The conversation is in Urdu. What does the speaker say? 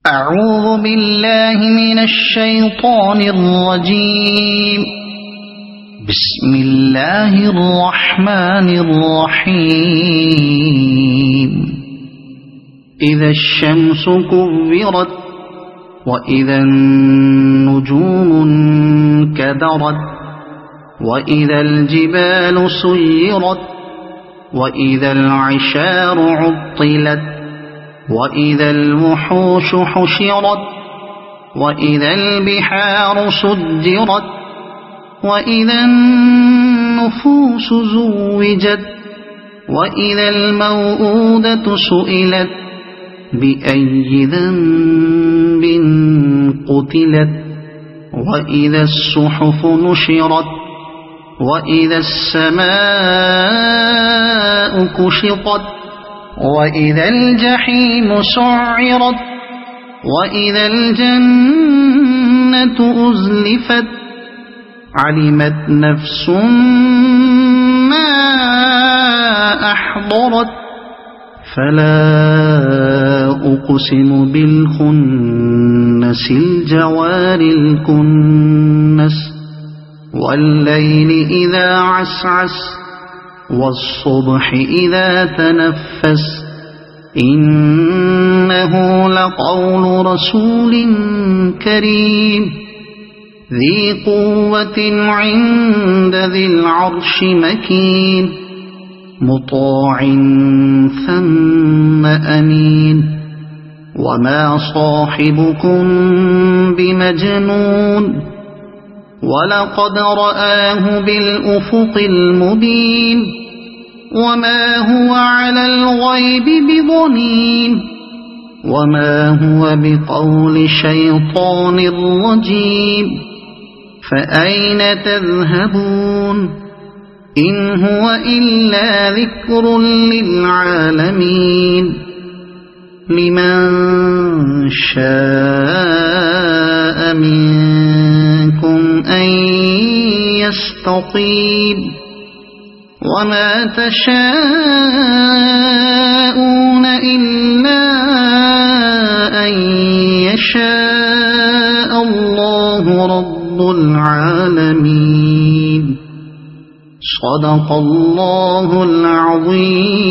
أعوذ بالله من الشيطان الرجيم. بسم الله الرحمن الرحيم. إذا الشمس كورت وإذا النجوم انكدرت وإذا الجبال سيرت وإذا العشار عطلت وإذا الوحوش حشرت وإذا البحار سجرت وإذا النفوس زوجت وإذا الموءودة سئلت بأي ذنب قتلت وإذا الصحف نشرت وإذا السماء كشطت وإذا الجحيم سعرت وإذا الجنة أزلفت علمت نفس ما أحضرت فلا أقسم بالخنس الجوار الكنس والليل إذا عسعس والصبح إذا تنفس إنه لقول رسول كريم ذي قوة عند ذي العرش مكين مطاع ثم أمين وما صاحبكم بمجنون ولقد رآه بالأفق المبين وما هو على الغيب بضنين وما هو بقول شيطان رجيم فأين تذهبون إن هو إلا ذكر للعالمين لمن شاء منكم أن يستقيم وما تشاءون إلا أن يشاء الله رب العالمين. صدق الله العظيم.